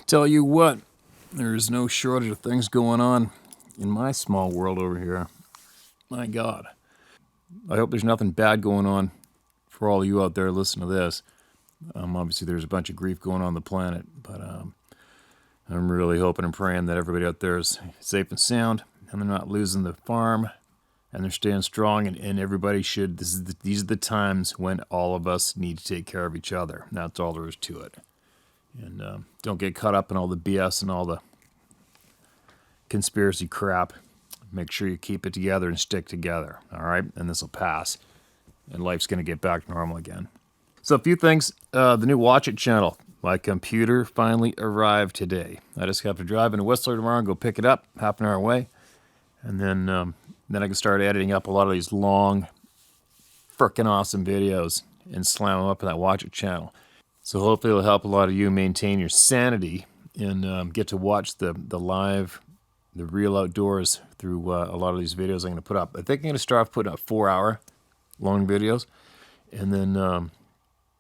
Tell you what, there's no shortage of things going on in my small world over here. My God. I hope there's nothing bad going on for all of you out there listening to this. Obviously, there's a bunch of grief going on the planet, but I'm really hoping and praying that everybody out there is safe and sound, and they're not losing the farm, and they're staying strong, and everybody should. These are the times when all of us need to take care of each other. That's all there is to it. And don't get caught up in all the BS and all the conspiracy crap. Make sure you keep it together and stick together, all right? And this will pass, and life's going to get back to normal again. So a few things. The new Watch It channel. My computer finally arrived today. I just have to drive into Whistler tomorrow and go pick it up, half an hour away. And then I can start editing up a lot of these long, frickin' awesome videos and slam them up in that Watch It channel. So hopefully it'll help a lot of you maintain your sanity and get to watch the real outdoors through a lot of these videos I'm going to put up. I think I'm going to start off putting up 4-hour long videos. And then,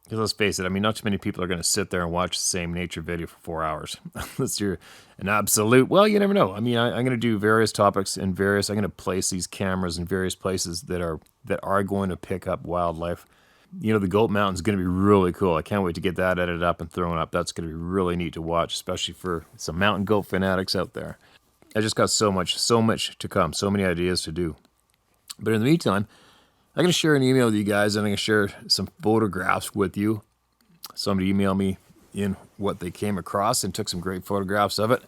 because let's face it, I mean, not too many people are going to sit there and watch the same nature video for 4 hours. Unless you're an absolute, well, you never know. I mean, I'm going to do various topics I'm going to place these cameras in various places that are going to pick up wildlife. You know, the Goat Mountain's going to be really cool. I can't wait to get that edited up and thrown up. That's going to be really neat to watch, especially for some mountain goat fanatics out there. I just got so much to come, so many ideas to do. But in the meantime, I'm going to share an email with you guys, and I'm going to share some photographs with you. Somebody emailed me in what they came across and took some great photographs of it.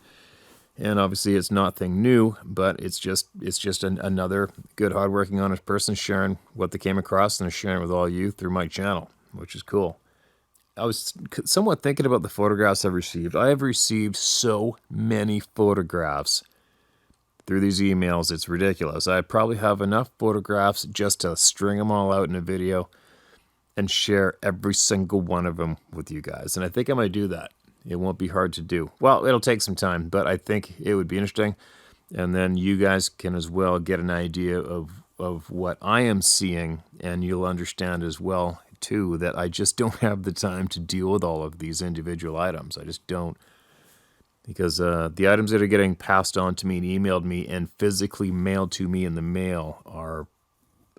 And obviously, it's nothing new, but it's just another good, hardworking, honest person sharing what they came across and sharing it with all you through my channel, which is cool. I was somewhat thinking about the photographs I've received. I have received so many photographs through these emails. It's ridiculous. I probably have enough photographs just to string them all out in a video and share every single one of them with you guys. And I think I might do that. It won't be hard to do. Well, it'll take some time, but I think it would be interesting. And then you guys can as well get an idea of what I am seeing, and you'll understand as well, too, that I just don't have the time to deal with all of these individual items. I just don't. Because the items that are getting passed on to me and emailed me and physically mailed to me in the mail are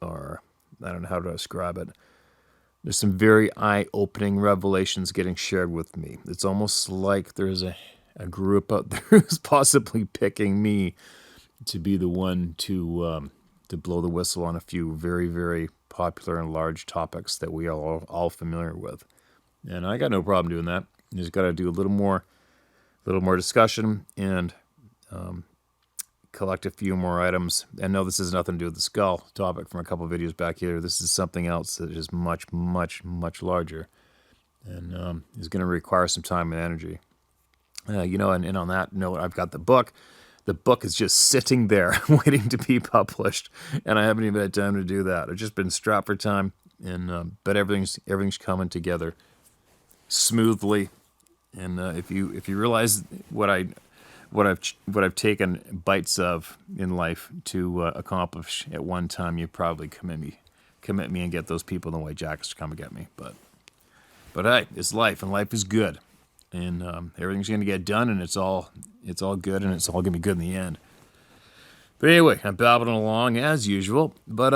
I don't know how to describe it. There's some very eye-opening revelations getting shared with me. It's almost like there's a group out there who's possibly picking me to be the one to blow the whistle on a few very, very popular and large topics that we are all familiar with. And I got no problem doing that. You just got to do a little more discussion and collect a few more items. And no, this has nothing to do with the skull topic from a couple of videos back here. This is something else that is much, much, much larger and is going to require some time and energy. And on that note, I've got the book. The book is just sitting there waiting to be published, and I haven't even had time to do that. I've just been strapped for time, and but everything's coming together smoothly. And if you realize what I've taken bites of in life to accomplish at one time, you probably commit me and get those people in the white jackets to come and get me. But hey, it's life, and life is good, and everything's going to get done, and it's all good, and it's all going to be good in the end. But anyway, I'm babbling along as usual. But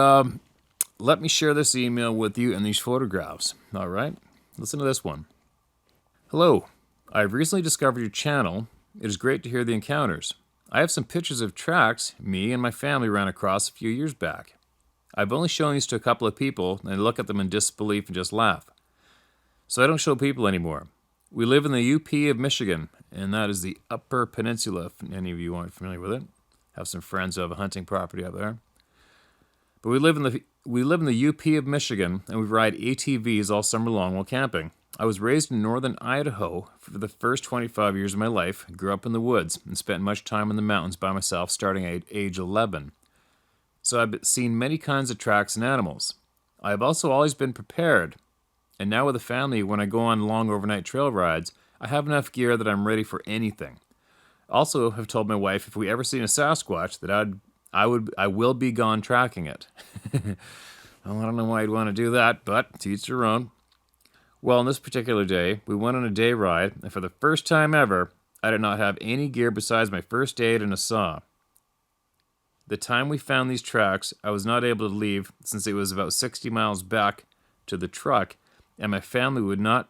let me share this email with you and these photographs. All right, listen to this one. Hello. I've recently discovered your channel. It is great to hear the encounters. I have some pictures of tracks me and my family ran across a few years back. I've only shown these to a couple of people, and they look at them in disbelief and just laugh. So I don't show people anymore. We live in the UP of Michigan, and that is the Upper Peninsula, if any of you aren't familiar with it. Have some friends who have a hunting property up there. But we live in the UP of Michigan, and we ride ATVs all summer long while camping. I was raised in northern Idaho for the first 25 years of my life, grew up in the woods, and spent much time in the mountains by myself starting at age 11. So I've seen many kinds of tracks and animals. I have also always been prepared, and now with a family, when I go on long overnight trail rides, I have enough gear that I'm ready for anything. Also have told my wife if we ever seen a Sasquatch that I will be gone tracking it. Well, I don't know why you'd want to do that, but to each their own. Well, on this particular day, we went on a day ride, and for the first time ever, I did not have any gear besides my first aid and a saw. The time we found these tracks, I was not able to leave since it was about 60 miles back to the truck, and my family would not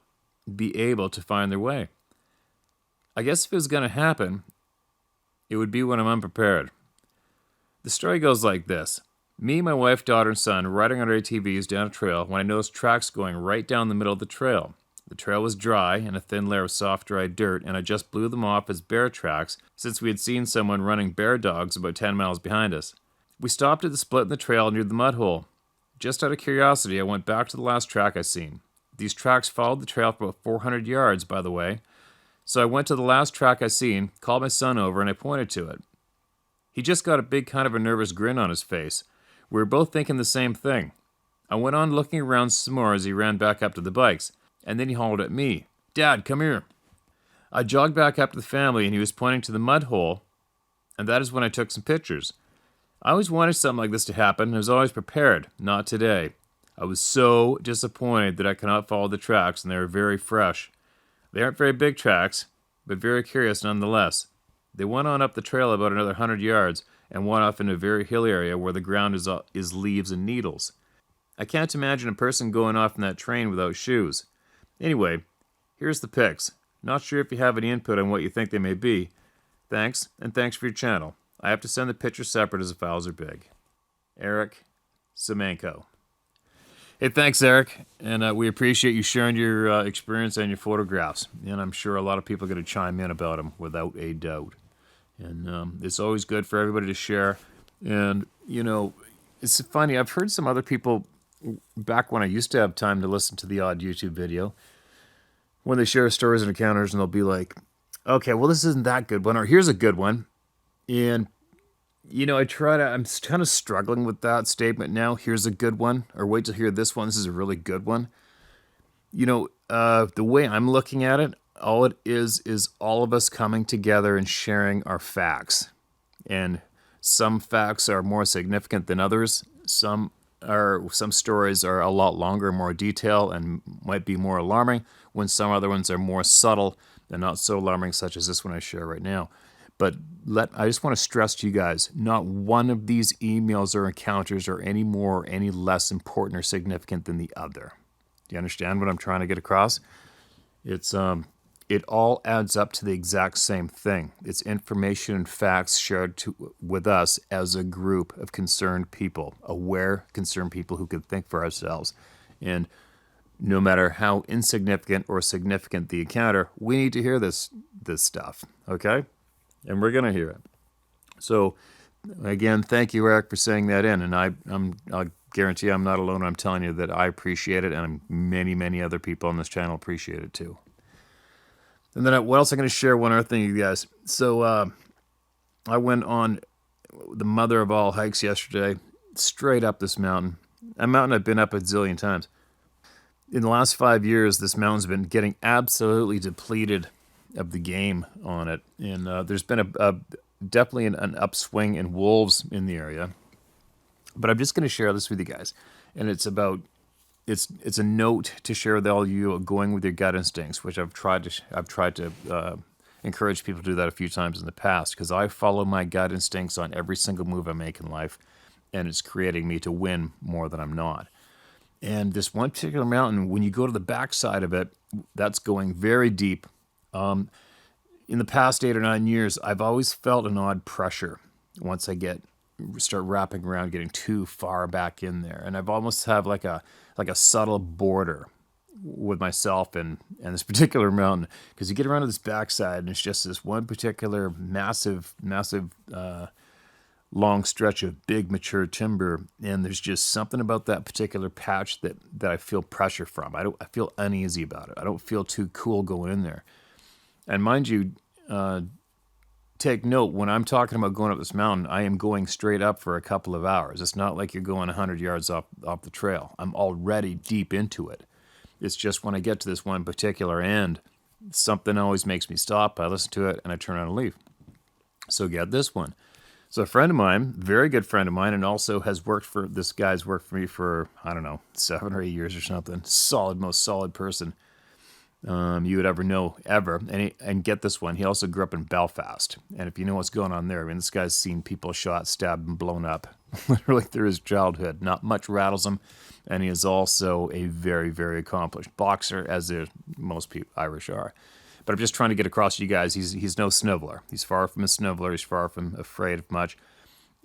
be able to find their way. I guess if it was going to happen, it would be when I'm unprepared. The story goes like this. Me, my wife, daughter, and son riding on our ATVs down a trail when I noticed tracks going right down the middle of the trail. The trail was dry and a thin layer of soft, dry dirt, and I just blew them off as bear tracks since we had seen someone running bear dogs about 10 miles behind us. We stopped at the split in the trail near the mud hole. Just out of curiosity, I went back to the last track I seen. These tracks followed the trail for about 400 yards, by the way. So I went to the last track I seen, called my son over, and I pointed to it. He just got a big kind of a nervous grin on his face. We were both thinking the same thing. I went on looking around some more as he ran back up to the bikes, and then he hollered at me, "Dad, come here." I jogged back up to the family, and he was pointing to the mud hole, and that is when I took some pictures. I always wanted something like this to happen, and I was always prepared. Not today. I was so disappointed that I could not follow the tracks, and they were very fresh. They aren't very big tracks, but very curious nonetheless. They went on up the trail about another 100 yards, and went off into a very hilly area where the ground is leaves and needles. I can't imagine a person going off in that train without shoes. Anyway, here's the pics. Not sure if you have any input on what you think they may be. Thanks, and thanks for your channel. I have to send the pictures separate as the files are big. Eric Semenko. Hey, thanks, Eric, and we appreciate you sharing your experience and your photographs. And I'm sure a lot of people are going to chime in about them without a doubt. And it's always good for everybody to share. And, you know, it's funny. I've heard some other people, back when I used to have time to listen to the odd YouTube video, when they share stories and encounters, and they'll be like, okay, well, this isn't that good one, or here's a good one. And, you know, I'm kind of struggling with that statement now. Here's a good one, or wait to hear this one. This is a really good one. You know, the way I'm looking at it, all it is all of us coming together and sharing our facts. And some facts are more significant than others. Some stories are a lot longer, more detailed, and might be more alarming, when some other ones are more subtle and not so alarming, such as this one I share right now. But I just want to stress to you guys, not one of these emails or encounters are any more or any less important or significant than the other. Do you understand what I'm trying to get across? It all adds up to the exact same thing. It's information and facts shared with us as a group of concerned people, aware, concerned people who can think for ourselves. And no matter how insignificant or significant the encounter, we need to hear this stuff, okay? And we're going to hear it. So, again, thank you, Eric, for saying that in. And I'll guarantee I'm not alone. I'm telling you that I appreciate it, and many, many other people on this channel appreciate it too. And then what else I'm going to share? One other thing, you guys. So I went on the mother of all hikes yesterday, straight up this mountain. A mountain I've been up a zillion times. In the last 5 years, this mountain's been getting absolutely depleted of the game on it. And there's been definitely an upswing in wolves in the area. But I'm just going to share this with you guys. And it's a note to share with all you going with your gut instincts, which I've tried to encourage people to do that a few times in the past, because I follow my gut instincts on every single move I make in life, and it's creating me to win more than I'm not. And this one particular mountain, when you go to the backside of it, that's going very deep. In the past 8 or 9 years, I've always felt an odd pressure once I start wrapping around, getting too far back in there, and I've almost have like a subtle border with myself and this particular mountain, because you get around to this backside and it's just this one particular massive long stretch of big mature timber, and there's just something about that particular patch that I feel pressure from. I feel uneasy about it. I don't feel too cool going in there. And mind you, take note, when I'm talking about going up this mountain, I am going straight up for a couple of hours. It's not like you're going 100 yards off the trail. I'm already deep into it. It's just when I get to this one particular end, something always makes me stop. I listen to it, and I turn around and leave. So get this one. So a friend of mine, very good friend of mine, and also this guy's worked for me for, I don't know, 7 or 8 years or something. Solid, most solid person you would ever know, ever. And get this one, he also grew up in Belfast. And if you know what's going on there, I mean, this guy's seen people shot, stabbed, and blown up literally through his childhood. Not much rattles him. And he is also a very, very accomplished boxer, as most people Irish are. But I'm just trying to get across to you guys, he's no sniveler. He's far from a sniveler. He's far from afraid of much.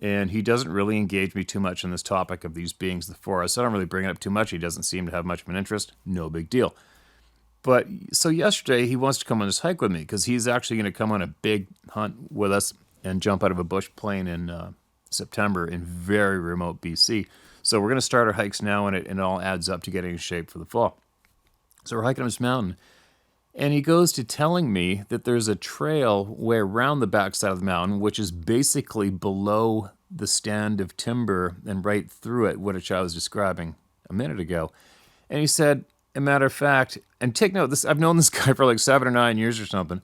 And he doesn't really engage me too much on this topic of these beings of the forest. I don't really bring it up too much. He doesn't seem to have much of an interest. No big deal. But so yesterday he wants to come on this hike with me because he's actually going to come on a big hunt with us and jump out of a bush plane in September in very remote BC. So we're going to start our hikes now, and it all adds up to getting in shape for the fall. So we're hiking up this mountain, and he goes to telling me that there's a trail way around the backside of the mountain, which is basically below the stand of timber and right through it, which I was describing a minute ago. And he said, a matter of fact, and take note, I've known this guy for like 7 or 9 years or something.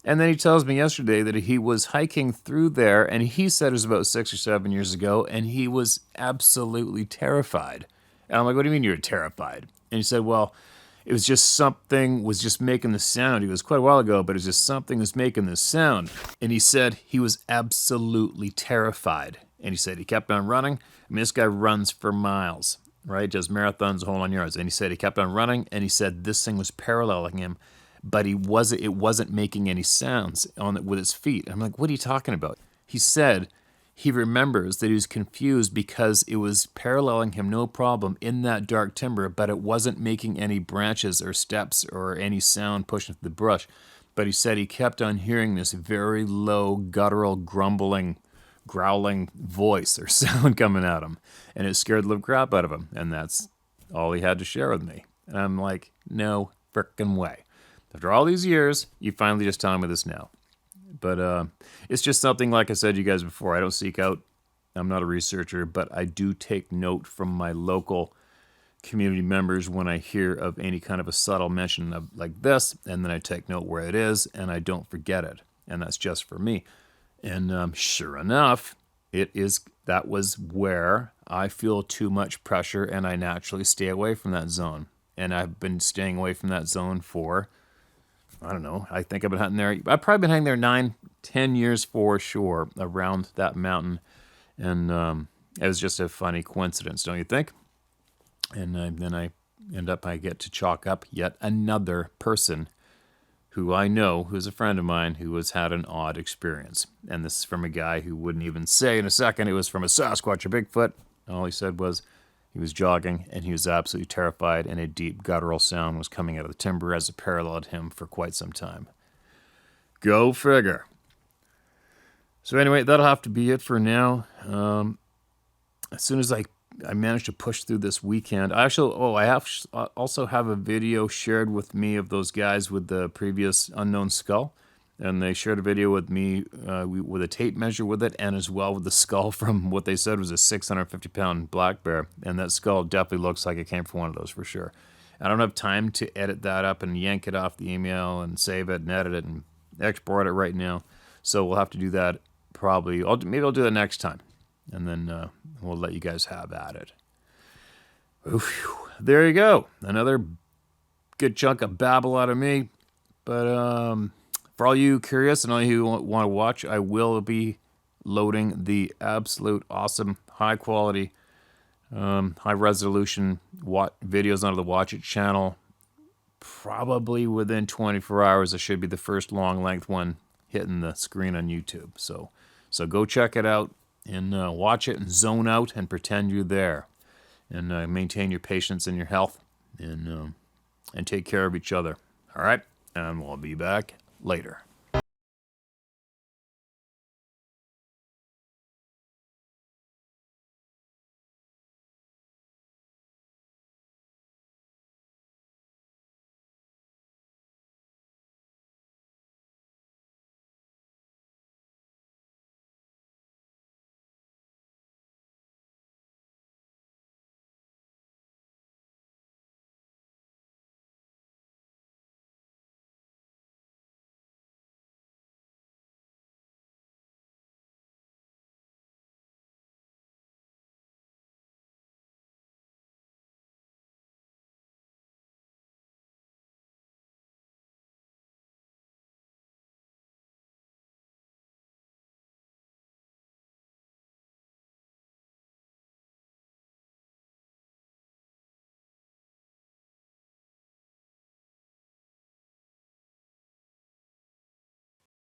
And then he tells me yesterday that he was hiking through there, and he said it was about 6 or 7 years ago, and he was absolutely terrified. And I'm like, what do you mean you're terrified? And he said, well, it was just something was just making the sound. He was quite a while ago, but it was just something was making the sound. And he said he was absolutely terrified. And he said he kept on running. I mean, this guy runs for miles, right? Does marathons, the whole 9 yards. And he said he kept on running, and he said this thing was paralleling him, but it wasn't making any sounds with his feet. I'm like, what are you talking about? He said he remembers that he was confused because it was paralleling him, no problem, in that dark timber, but it wasn't making any branches or steps or any sound pushing through the brush. But he said he kept on hearing this very low, guttural, grumbling, growling voice or sound coming at him, and it scared the living crap out of him. And that's all he had to share with me. And I'm like, no frickin' way. After all these years, you finally just telling me this now. But it's just something, like I said to you guys before, I don't seek out. I'm not a researcher, but I do take note from my local community members when I hear of any kind of a subtle mention of like this, and then I take note where it is, and I don't forget it. And that's just for me. And sure enough, that was where I feel too much pressure, and I naturally stay away from that zone. And I've been staying away from that zone for, I don't know, I think I've been hunting there. I've probably been hunting there 9-10 years for sure around that mountain. And it was just a funny coincidence, don't you think? And then I get to chalk up yet another person who I know, who's a friend of mine, who has had an odd experience. And this is from a guy who wouldn't even say in a second it was from a Sasquatch or Bigfoot. All he said was he was jogging, and he was absolutely terrified, and a deep guttural sound was coming out of the timber as it paralleled him for quite some time. Go figure. So anyway, that'll have to be it for now. As soon as I managed to push through this weekend, I also have a video shared with me of those guys with the previous unknown skull. And they shared a video with me with a tape measure with it, and as well with the skull from what they said was a 650-pound black bear. And that skull definitely looks like it came from one of those for sure. I don't have time to edit that up and yank it off the email and save it and edit it and export it right now. So we'll have to do that probably. Maybe I'll do that next time. And then we'll let you guys have at it. Oof, there you go. Another good chunk of babble out of me. But for all you curious and all you who want to watch, I will be loading the absolute awesome, high quality, high resolution videos onto the Watch It channel. Probably within 24 hours, it should be the first long length one hitting the screen on YouTube. So go check it out and watch it and zone out and pretend you're there. And maintain your patience and your health and take care of each other. All right? And we'll be back later.